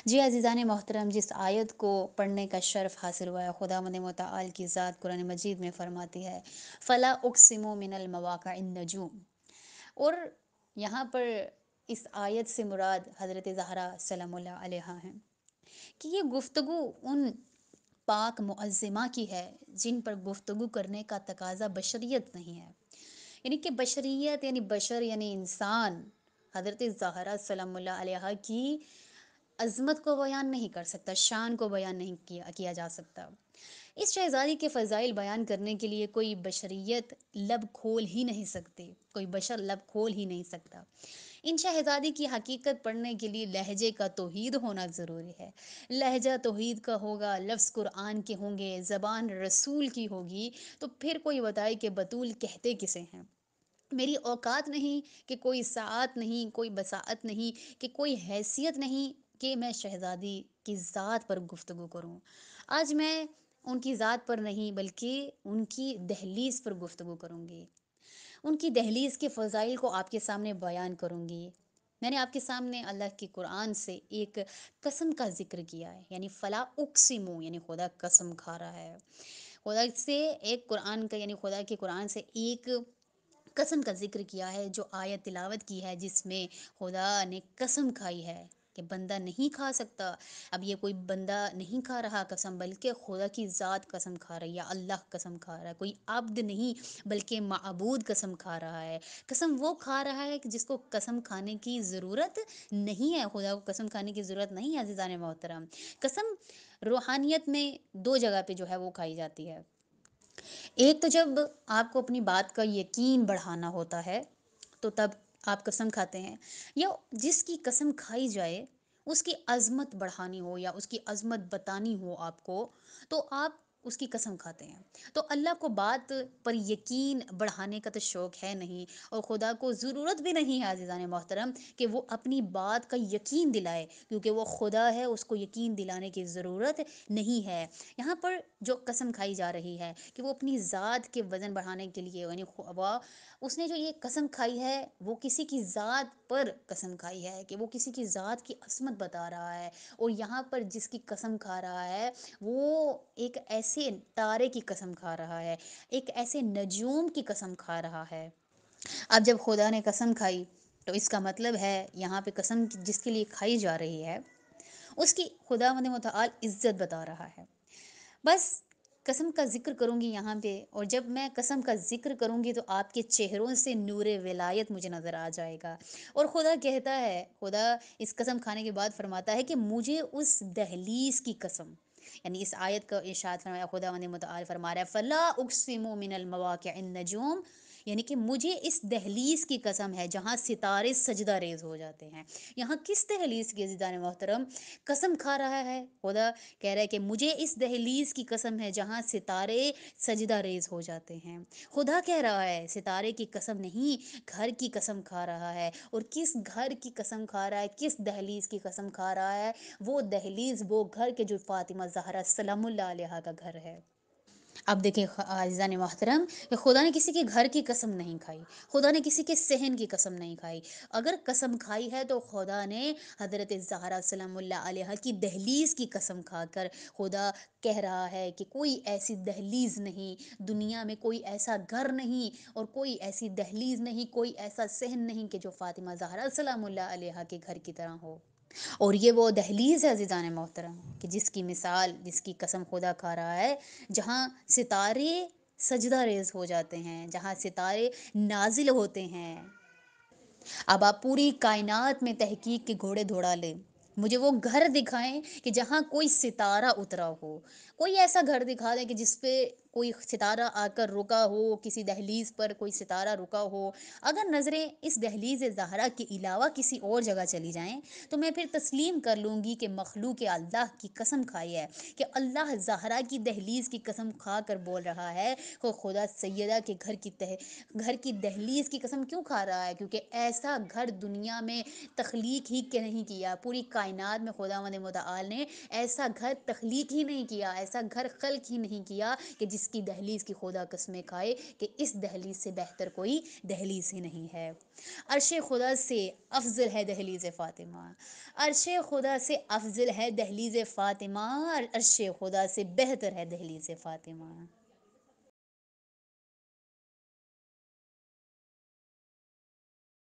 جی عزیزان محترم، جس آیت کو پڑھنے کا شرف حاصل ہوا ہے، خداوند متعال کی ذات قرآن مجید میں فرماتی ہے فلا اقسم من المواقع النجوم، اور یہاں پر اس آیت سے مراد حضرت زہرا سلام اللہ علیہا ہیں کہ یہ گفتگو ان پاک معظمہ کی ہے جن پر گفتگو کرنے کا تقاضا بشریت نہیں ہے، یعنی کہ بشریت یعنی بشر یعنی انسان حضرت زہرا سلام اللہ علیہا کی عظمت کو بیان نہیں کر سکتا، شان کو بیان نہیں کیا جا سکتا۔ اس شہزادی کے فضائل بیان کرنے کے لیے کوئی بشریت لب کھول ہی نہیں سکتی، کوئی بشر لب کھول ہی نہیں سکتا۔ ان شہزادی کی حقیقت پڑھنے کے لیے لہجے کا توحید ہونا ضروری ہے۔ لہجہ توحید کا ہوگا، لفظ قرآن کے ہوں گے، زبان رسول کی ہوگی، تو پھر کوئی بتائے کہ بطول کہتے کسے ہیں۔ میری اوقات نہیں کہ کوئی ساعت نہیں، کوئی بساعت نہیں کہ کوئی حیثیت نہیں کہ میں شہزادی کی ذات پر گفتگو کروں۔ آج میں ان کی ذات پر نہیں بلکہ ان کی دہلیز پر گفتگو کروں گی، ان کی دہلیز کے فضائل کو آپ کے سامنے بیان کروں گی۔ میں نے آپ کے سامنے اللہ کی قرآن سے ایک قسم کا ذکر کیا ہے، یعنی فلا اقسمو، یعنی خدا قسم کھا رہا ہے۔ خدا سے ایک قرآن کا یعنی خدا کے قرآن سے ایک قسم کا ذکر کیا ہے، جو آیت تلاوت کی ہے جس میں خدا نے قسم کھائی ہے کہ بندہ نہیں کھا سکتا۔ اب یہ کوئی بندہ نہیں کھا رہا قسم، بلکہ خدا کی ذات قسم کھا رہی ہے، اللہ قسم کھا رہا ہے، کوئی عبد نہیں بلکہ معبود قسم کھا رہا ہے۔ قسم وہ کھا رہا ہے کہ جس کو قسم کھانے کی ضرورت نہیں ہے، خدا کو قسم کھانے کی ضرورت نہیں ہے عزیزان محترم۔ قسم روحانیت میں دو جگہ پہ جو ہے وہ کھائی جاتی ہے۔ ایک تو جب آپ کو اپنی بات کا یقین بڑھانا ہوتا ہے تو تب آپ قسم کھاتے ہیں، یا جس کی قسم کھائی جائے اس کی عظمت بڑھانی ہو یا اس کی عظمت بتانی ہو آپ کو، تو آپ اس کی قسم کھاتے ہیں۔ تو اللہ کو بات پر یقین بڑھانے کا تو شوق ہے نہیں، اور خدا کو ضرورت بھی نہیں ہے عزیزان محترم کہ وہ اپنی بات کا یقین دلائے، کیونکہ وہ خدا ہے، اس کو یقین دلانے کی ضرورت نہیں ہے۔ یہاں پر جو قسم کھائی جا رہی ہے کہ وہ اپنی ذات کے وزن بڑھانے کے لیے، یعنی اس نے جو یہ قسم کھائی ہے وہ کسی کی ذات پر قسم کھائی ہے کہ وہ کسی کی ذات کی عظمت بتا رہا ہے، اور یہاں پر جس کی قسم کھا رہا ہے وہ ایک ایسے تارے کی قسم کھا رہا ہے، ایک ایسے نجوم کی قسم کھا رہا ہے۔ اب جب خدا نے قسم کھائی تو اس کا مطلب ہے یہاں پہ قسم جس کے لیے کھائی جا رہی ہے اس کی خداوند متعال عزت بتا رہا ہے۔ بس قسم کا ذکر کروں گی یہاں پہ، اور جب میں قسم کا ذکر کروں گی تو آپ کے چہروں سے نور ولایت مجھے نظر آ جائے گا، اور خدا کہتا ہے، خدا اس قسم کھانے کے بعد فرماتا ہے کہ مجھے اس دہلیز کی قسم، یعنی اس آیت کا ارشاد فرمایا، خداوند متعال فرما رہا ہے فلا اقسم من المواقع النجوم، یعنی کہ مجھے اس دہلیز کی قسم ہے جہاں ستارے سجدہ ریز ہو جاتے ہیں۔ یہاں کس دہلیز کی عزیزان محترم قسم کھا رہا ہے؟ خدا کہہ رہا ہے کہ مجھے اس دہلیز کی قسم ہے جہاں ستارے سجدہ ریز ہو جاتے ہیں۔ خدا کہہ رہا ہے، ستارے کی قسم نہیں، گھر کی قسم کھا رہا ہے۔ اور کس گھر کی قسم کھا رہا ہے، کس دہلیز کی قسم کھا رہا ہے؟ وہ دہلیز، وہ گھر کے جو فاطمہ زہرا سلام اللہ علیہا کا گھر ہے۔ اب دیکھیں عزیزان محترم کہ خدا نے کسی کے گھر کی قسم نہیں کھائی، خدا نے کسی کے صحن کی قسم نہیں کھائی۔ اگر قسم کھائی ہے تو خدا نے حضرت زہرا سلام اللہ علیہا کی دہلیز کی قسم کھا کر خدا کہہ رہا ہے کہ کوئی ایسی دہلیز نہیں دنیا میں، کوئی ایسا گھر نہیں اور کوئی ایسی دہلیز نہیں، کوئی ایسا صحن نہیں کہ جو فاطمہ زہرا سلام اللہ علیہا کے گھر کی طرح ہو۔ اور یہ وہ دہلیز ہے عزیزان محترم کہ جس کی مثال، جس کی قسم خدا کھا رہا ہے، جہاں ستارے سجدہ ریز ہو جاتے ہیں، جہاں ستارے نازل ہوتے ہیں۔ اب آپ پوری کائنات میں تحقیق کے گھوڑے دوڑا لیں، مجھے وہ گھر دکھائیں کہ جہاں کوئی ستارہ اترا ہو، کوئی ایسا گھر دکھا دیں کہ جس پہ کوئی ستارہ آ کر رکا ہو، کسی دہلیز پر کوئی ستارہ رکا ہو۔ اگر نظریں اس دہلیز زہرا کے علاوہ کسی اور جگہ چلی جائیں تو میں پھر تسلیم کر لوں گی کہ مخلوق اللہ کی قسم کھائی ہے، کہ اللہ زہرا کی دہلیز کی قسم کھا کر بول رہا ہے کہ خدا سیدہ کے گھر کی دہلیز کی قسم کیوں کھا رہا ہے؟ کیونکہ ایسا گھر دنیا میں تخلیق ہی نہیں کیا، پوری کائنات میں خداوند متعال نے ایسا گھر تخلیق ہی نہیں کیا، ایسا گھر خلق ہی نہیں کیا کہ جس کی دہلیز کی خدا قسمیں کھائے کہ اس دہلیز سے بہتر کوئی دہلیز ہی نہیں ہے۔ عرش خدا سے افضل ہے دہلیز فاطمہ، عرش خدا سے افضل ہے دہلیز فاطمہ، عرش خدا سے بہتر ہے دہلیز فاطمہ۔